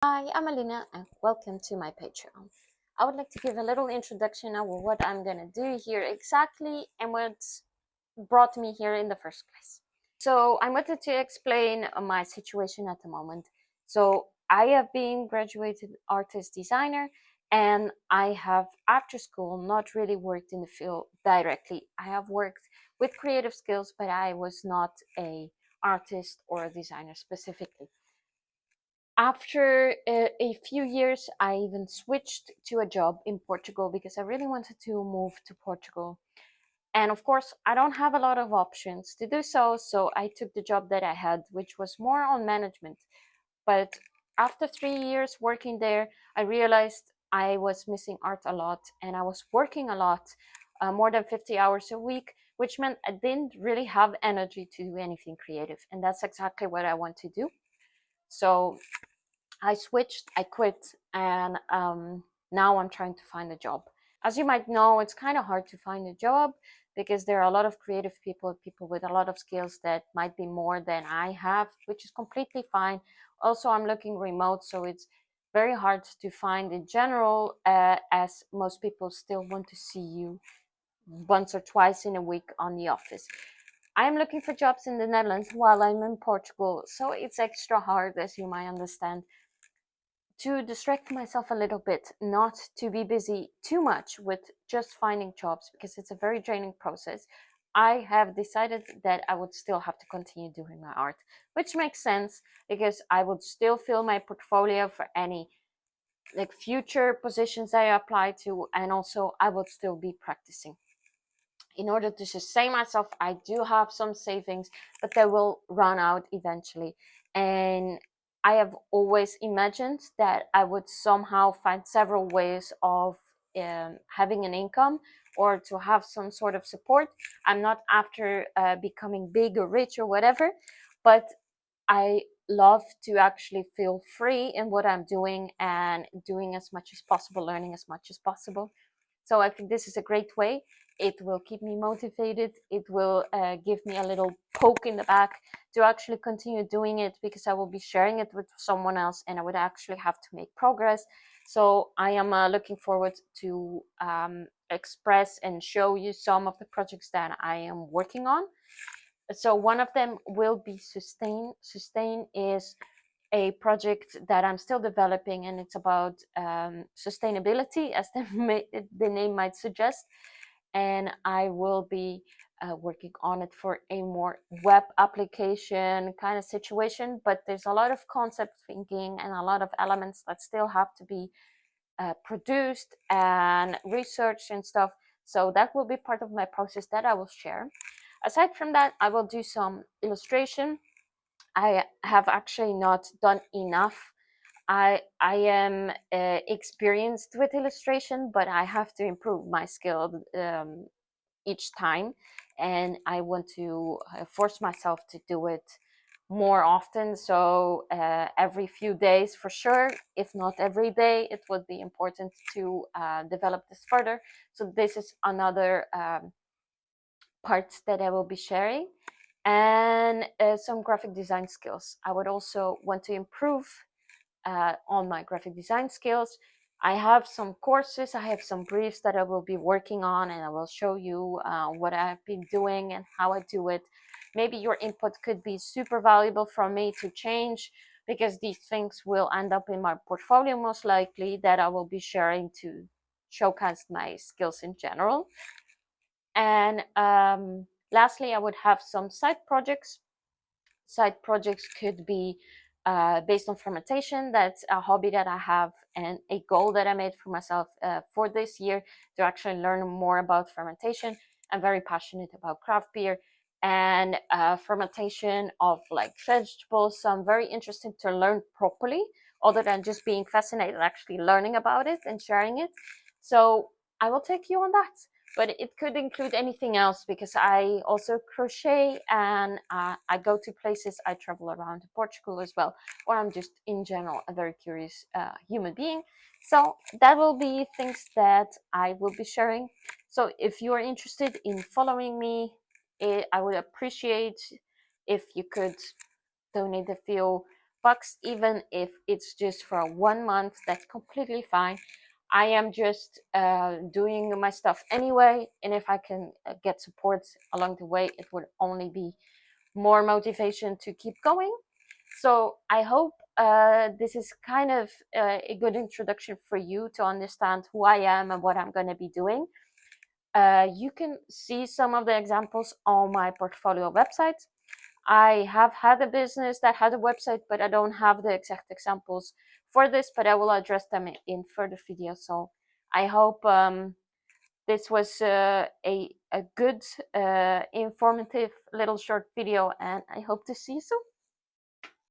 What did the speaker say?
Hi, I'm Alina and welcome to my Patreon. I would like to give a little introduction of what I'm gonna do here exactly and what brought me here in the first place. So I wanted to explain my situation at the moment. So I have been graduated artist designer and I have after school not really worked in the field directly. I have worked with creative skills, but I was not a artist or a designer specifically. After a few years, I even switched to a job in Portugal because I really wanted to move to Portugal. And of course, I don't have a lot of options to do so, so I took the job that I had, which was more on management. But after 3 years working there, I realized I was missing art a lot and I was working a lot, more than 50 hours a week, which meant I didn't really have energy to do anything creative. And that's exactly what I want to do. So I switched, I quit, and now I'm trying to find a job. As you might know, it's kind of hard to find a job because there are a lot of creative people, people with a lot of skills that might be more than I have, which is completely fine. Also, I'm looking remote, so it's very hard to find in general, as most people still want to see you once or twice in a week on the office. I'm looking for jobs in the Netherlands while I'm in Portugal, so it's extra hard, as you might understand, to distract myself a little bit, not to be busy too much with just finding jobs because it's a very draining process. I have decided that I would still have to continue doing my art, which makes sense because I would still fill my portfolio for any like future positions I apply to, and also I would still be practicing. In order to sustain myself, I do have some savings, but they will run out eventually. And I have always imagined that I would somehow find several ways of having an income or to have some sort of support. I'm not after becoming big or rich or whatever, but I love to actually feel free in what I'm doing and doing as much as possible, learning as much as possible. So I think this is a great way. It will keep me motivated. It will give me a little poke in the back to actually continue doing it because I will be sharing it with someone else and I would actually have to make progress. So I am looking forward to express and show you some of the projects that I am working on. So one of them will be Sustain. Sustain is a project that I'm still developing, and it's about sustainability, as the name might suggest. And I will be working on it for a more web application kind of situation. But there's a lot of concept thinking and a lot of elements that still have to be produced and researched and stuff. So that will be part of my process that I will share. Aside from that, I will do some illustration. I have actually not done enough. I am experienced with illustration, but I have to improve my skill each time, and I want to force myself to do it more often. So every few days for sure, if not every day, it would be important to develop this further. So this is another parts that I will be sharing, and some graphic design skills. I would also want to improve on my graphic design skills. I have some courses, I have some briefs that I will be working on, and I will show you what I've been doing and how I do it. Maybe your input could be super valuable for me to change, because these things will end up in my portfolio most likely, that I will be sharing to showcase my skills in general. And lastly, I would have some side projects. Side projects could be based on fermentation. That's a hobby that I have and a goal that I made for myself for this year, to actually learn more about fermentation. I'm very passionate about craft beer and fermentation of like vegetables. So I'm very interested to learn properly, other than just being fascinated, actually learning about it and sharing it. So I will take you on that, but it could include anything else, because I also crochet and I go to places. I travel around Portugal as well, or I'm just in general a very curious human being. So that will be things that I will be sharing. So if you are interested in following me, I would appreciate if you could donate a few bucks, even if it's just for 1 month. That's completely fine. I am just doing my stuff anyway, and if I can get support along the way, it would only be more motivation to keep going. So I hope this is kind of a good introduction for you to understand who I am and what I'm going to be doing. You can see some of the examples on my portfolio website. I have had a business that had a website, but I don't have the exact examples for this, but I will address them in further videos. So I hope this was a good, informative little short video, and I hope to see you soon.